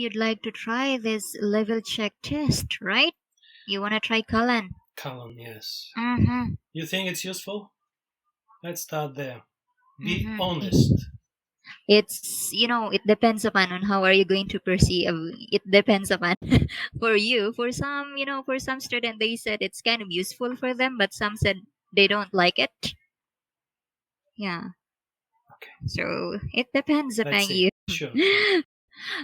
you'd like to try this level check test, right? You want to try Callan? Callan, yes. Mm-hmm. You think it's useful? Let's start there. Be honest. It's, it depends upon on how are you going to perceive. It depends upon for you. For some, for some student, they said it's kind of useful for them, but some said they don't like it. Yeah. Okay. So it depends upon Let's see. you. Sure.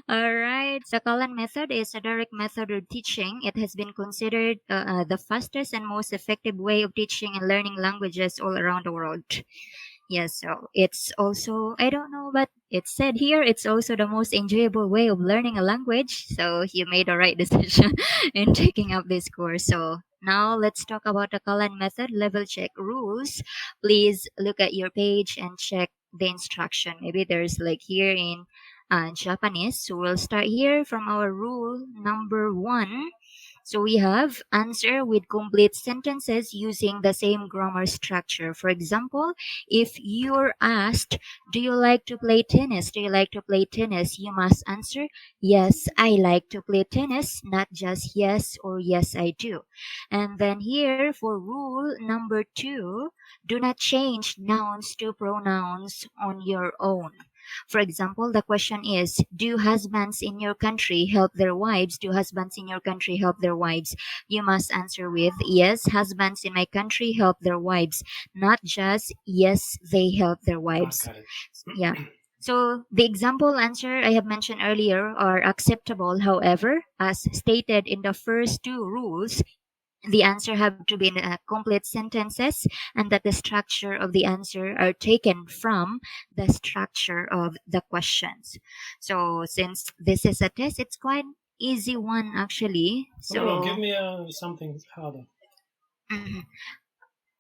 All right. The Callan method is a direct method of teaching. It has been considered the fastest and most effective way of teaching and learning languages all around the world. Yes, so it's also, I don't know, but it said here it's also the most enjoyable way of learning a language. So you made the right decision in taking up this course. So now let's talk about the Callan Method Level Check rules. Please look at your page and check the instruction. Maybe there's like here in Japanese. So we'll start here from our rule number 1. So we have answer with complete sentences using the same grammar structure. For example, if you're asked, do you like to play tennis? Do you like to play tennis? You must answer, yes, I like to play tennis, not just yes or yes, I do. And then here for rule number 2, do not change nouns to pronouns on your own. For example, the question is, do husbands in your country help their wives? Do husbands in your country help their wives? You must answer with, yes, husbands in my country help their wives. Not just, yes, they help their wives. Yeah. So the example answer I have mentioned earlier are acceptable. However, as stated in the first 2 rules, the answer have to be in complete sentences, and that the structure of the answer are taken from the structure of the questions. So since this is a test, it's quite easy one actually. So no, give me something harder. Mm-hmm.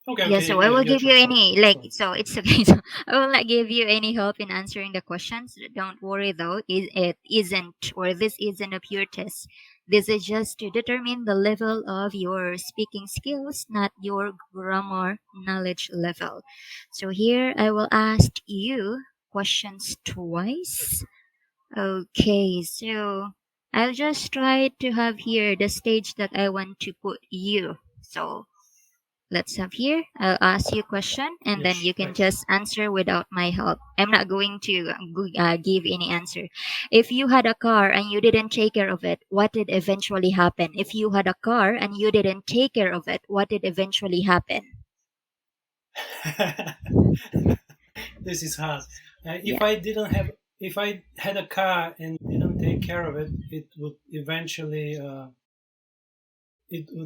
Okay. Yeah, so I will give you any so it's okay. So I will not give you any help in answering the questions. Don't worry though. It isn't, or this isn't a pure test. This is just to determine the level of your speaking skills, not your grammar knowledge level. So here I will ask you questions twice. Okay, so I'll just try to have here the stage that I want to put you. So let's have here. I'll ask you a question and then you can just answer without my help. I'm not going to give any answer. If you had a car and you didn't take care of it, what did eventually happen? If you had a car and you didn't take care of it, what did eventually happen? This is hard. If I had a car and didn't take care of it, it would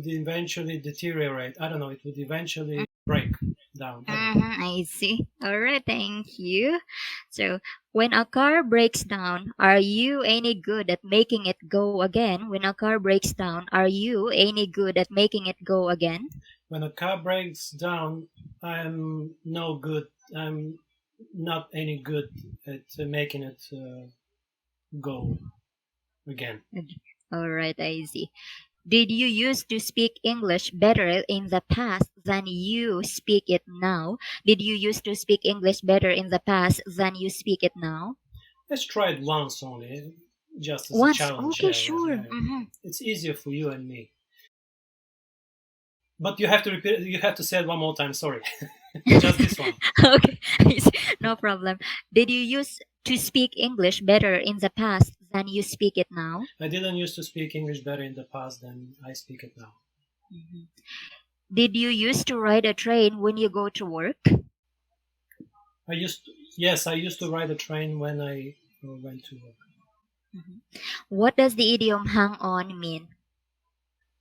eventually deteriorate. I don't know. It would eventually break down. I see. All right, thank you. So, when a car breaks down, are you any good at making it go again? When a car breaks down, are you any good at making it go again? When a car breaks down, I'm no good. I'm not any good at making it go again. All right, I see. Did you used to speak English better in the past than you speak it now? Did you used to speak English better in the past than you speak it now? Let's try it once only, just as Once? a challenge. Okay, sure. Yeah. Mm-hmm. It's easier for you and me. But you have to repeat. You have to say it one more time. Sorry, just this one. Okay, no problem. Did you used to speak English better in the past than you speak it now? I didn't used to speak English better in the past than I speak it now. Mm-hmm. Did you used to ride a train when you go to work? Yes, I used to ride a train when I went to work. Mm-hmm. What does the idiom "hang on" mean?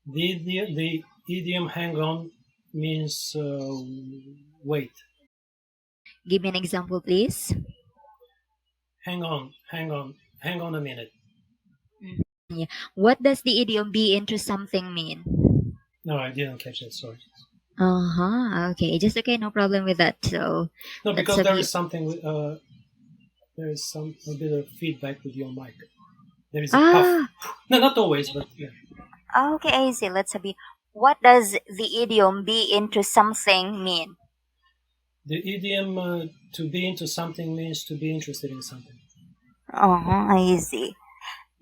The idiom "hang on" means wait. Give me an example, please. Hang on a minute. Mm-hmm. Yeah. What does the idiom "be into something" mean? No, I didn't catch that. Sorry. Okay, just okay, no problem with that. So no, because there is something. There is a bit of feedback with your mic. There is a puff. No, not always, but yeah. Okay, I see. Let's have it. What does the idiom "be into something" mean? The idiom to be into something means to be interested in something. I see.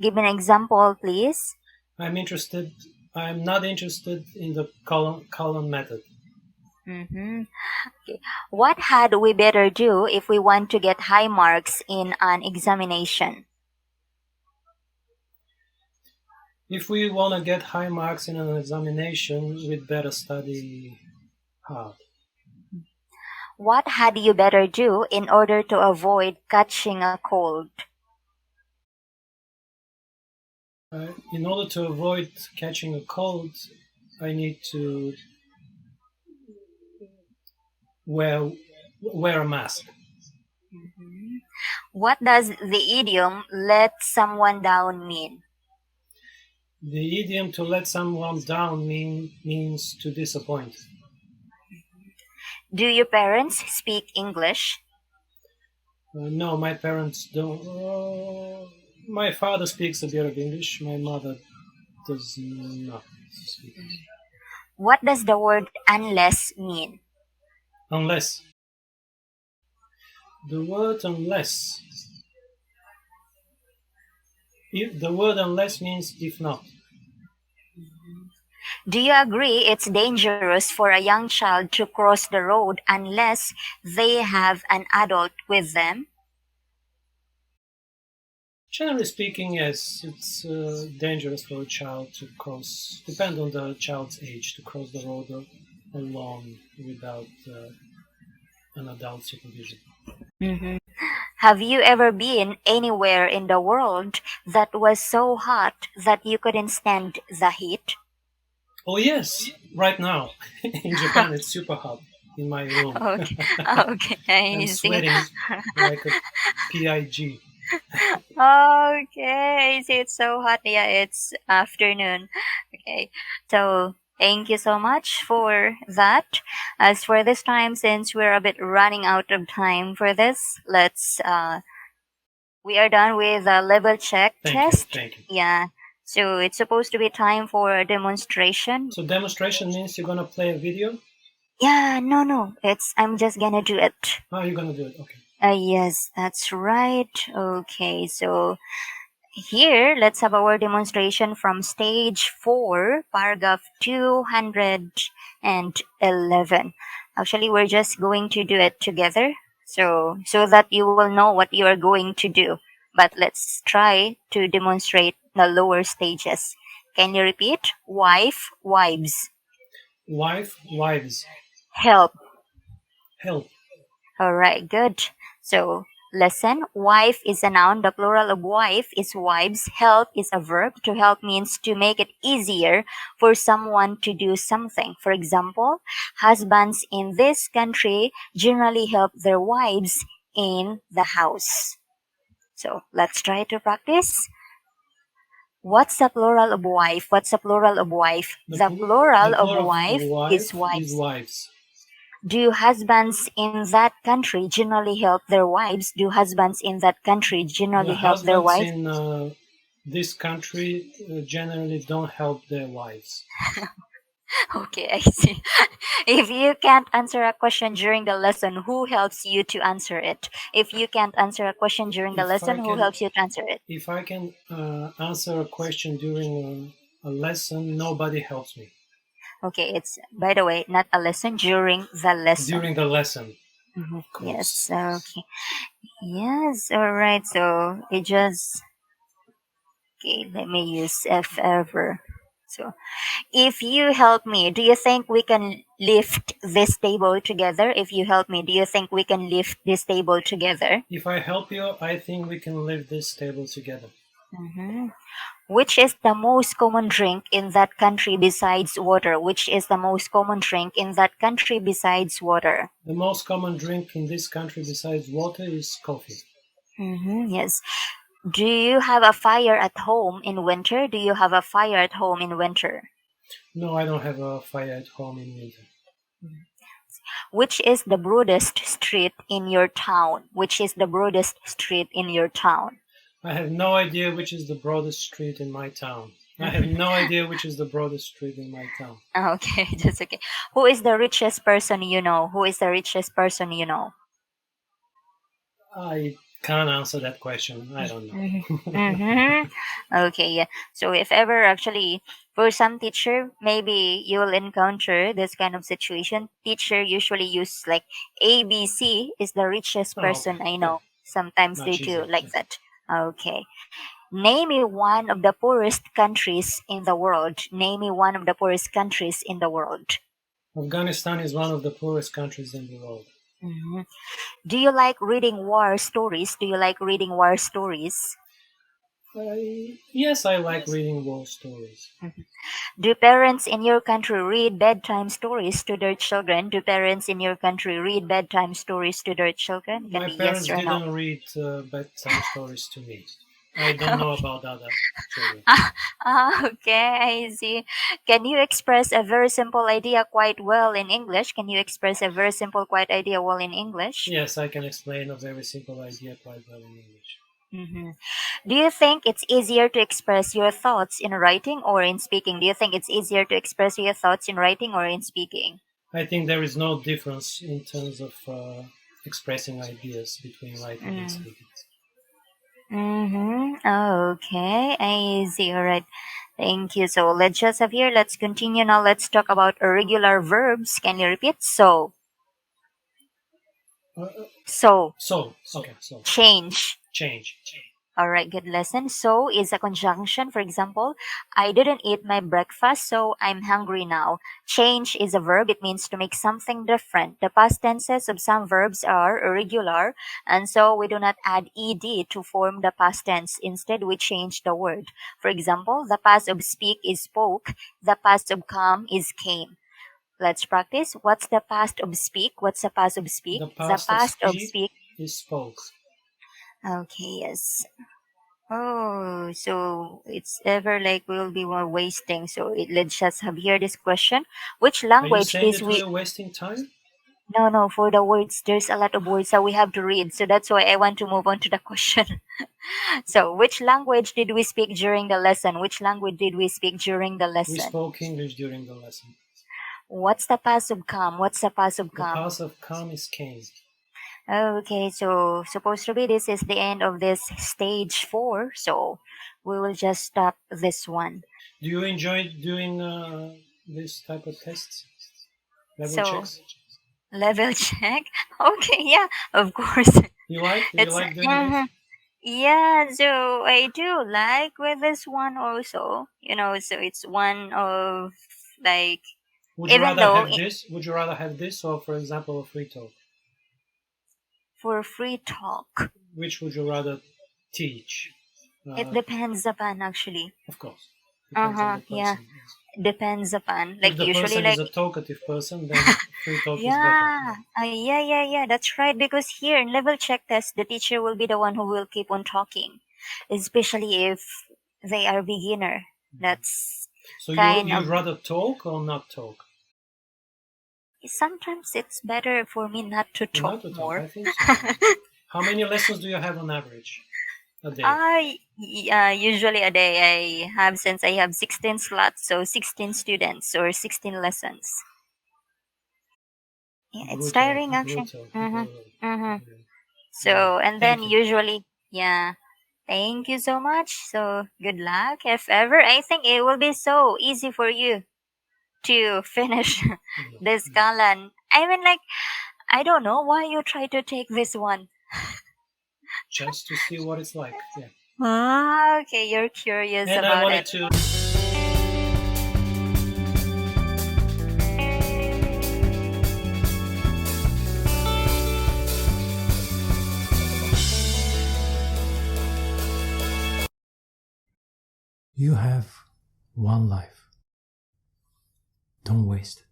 Give an example, please. I'm not interested in the Callan method. Okay. What had we better do if we want to get high marks in an examination? If we want to get high marks in an examination, we'd better study hard. What had you better do in order to avoid catching a cold? In order to avoid catching a cold, I need to wear a mask. What does the idiom "let someone down" mean? The idiom "to let someone down" means to disappoint. Do your parents speak English? No, my parents don't. My father speaks a bit of English. My mother does not speak English. What does the word "unless" mean? Unless. The word unless. The word unless means if not. Do you agree it's dangerous for a young child to cross the road unless they have an adult with them? Generally speaking, yes, it's dangerous for a child to cross, depend on the child's age, to cross the road alone without an adult supervision. Have you ever been anywhere in the world that was so hot that you couldn't stand the heat? Oh yes, right now. In Japan, it's super hot in my room. Okay, okay, I I'm see. sweating like a pig. Okay, I see. It's so hot. Yeah, it's afternoon. Okay, so thank you so much for that. As for this time, since we're a bit running out of time for this, we are done with the level check test. Thank you. Yeah. So it's supposed to be time for a demonstration. So demonstration means you're gonna play a video? Yeah, no. I'm just gonna do it. Oh, you're gonna do it. Okay. Yes, that's right. Okay, so here, let's have our demonstration from stage 4, paragraph 211. Actually, we're just going to do it together so that you will know what you are going to do. But let's try to demonstrate the lower stages. Can you repeat? Wife, wives. Wife, wives. Help. Help. All right, good. So, lesson. Wife is a noun. The plural of wife is wives. Help is a verb. To help means to make it easier for someone to do something. For example, husbands in this country generally help their wives in the house. So, let's try to practice. What's the plural of wife? What's the plural of wife? The plural of wife is wives. Do husbands in that country generally help their wives? Do husbands in that country generally help their wives? Husbands in this country generally don't help their wives. Okay, I see. If you can't answer a question during the lesson, who helps you to answer it? If you can't answer a question during the lesson, who helps you to answer it? If I can answer a question during a lesson, nobody helps me. Okay, it's, by the way, not a lesson, during the lesson. During the lesson. Yes, okay. Yes, alright, so it just... Okay, let me use if ever. So, if you help me, do you think we can lift this table together? If you help me, do you think we can lift this table together? If I help you, I think we can lift this table together. Which is the most common drink in that country besides water? Which is the most common drink in that country besides water? The most common drink in this country besides water is coffee. Yes. Do you have a fire at home in winter? Do you have a fire at home in winter? No, I don't have a fire at home in winter. Which is the broadest street in your town? Which is the broadest street in your town? I have no idea which is the broadest street in my town. I have no idea which is the broadest street in my town. Okay, that's okay. Who is the richest person you know? Who is the richest person you know? I Can't answer that question. I don't know. Mhm. Okay, yeah. So if ever actually for some teacher, maybe you will encounter this kind of situation. Teacher usually use like ABC is the richest Oh, person okay. I know. Sometimes they Much do easier. like that. Okay. Name me one of the poorest countries in the world. Name me one of the poorest countries in the world. Afghanistan is one of the poorest countries in the world. Mhm. Do you like reading war stories? Do you like reading war stories? Yes, I like reading war stories. Do parents in your country read bedtime stories to their children? Do parents in your country read bedtime stories to their children? Can My be yes parents or no. didn't read bedtime stories to me. I don't know about other children. Okay, I see. Can you express a very simple idea quite well in English? Can you express a very simple quite idea well in English? Yes, I can explain a very simple idea quite well in English. hmm Do you think it's easier to express your thoughts in writing or in speaking? Do you think it's easier to express your thoughts in writing or in speaking? I think there is no difference in terms of expressing ideas between writing and speaking. Okay, I see. All right. Thank you. So let's just have here. Let's continue now. Let's talk about irregular verbs. Can you repeat? So, Uh, so, so change. change. All right, good lesson. So is a conjunction. For example, I didn't eat my breakfast, so I'm hungry now. Change is a verb. It means to make something different. The past tenses of some verbs are irregular, and so we do not add ed to form the past tense. Instead, we change the word. For example, the past of speak is spoke. The past of come is came. Let's practice. What's the past of speak? What's the past of speak? The past of speak is spoke. Okay, yes. Oh, so it's ever like we'll be more wasting. So let's just have here this question. Which Are you language saying is that we? we're wasting time? No, for the words, there's a lot of words that we have to read. So that's why I want to move on to the question. So which language did we speak during the lesson? Which language did we speak during the We lesson? spoke English during the lesson. What's the past of come? What's the past of The come? past of come is came. Okay, so supposed to be this is the end of this stage 4. So we will just stop this one. Do you enjoy doing this type of tests? Level So checks? level check. Okay, yeah, of course. You like? Do you like doing Mhm. this? Yeah, so I do like with this one also. So it's one of like Would you even rather though have this? Would you rather have this, or for example, a free talk? for free talk, Which would you rather teach? it depends upon actually. Of course, depends on the Yeah, person. Yes. depends upon If like the usually person like is a talkative person, then free talk is better. yeah, yeah. That's right. Because here in level check test, the teacher will be the one who will keep on talking, especially if they are beginner. That's So kind you'd of rather talk or not talk? sometimes it's better for me not to talk Not to talk. more. I think so. How many lessons do you have on average a day? Usually a day I have since I have 16 slots, so 16 students or 16 lessons. Yeah, it's tiring actually. Brutal. So and then Thank you. usually yeah. Thank you so much. So good luck. If ever, I think it will be so easy for you to finish this Callan. I mean, like, I don't know why you try to take this one. Just to see what it's like. Yeah. Okay, you're curious And I about wanted it. to. You have one life. Don't waste it.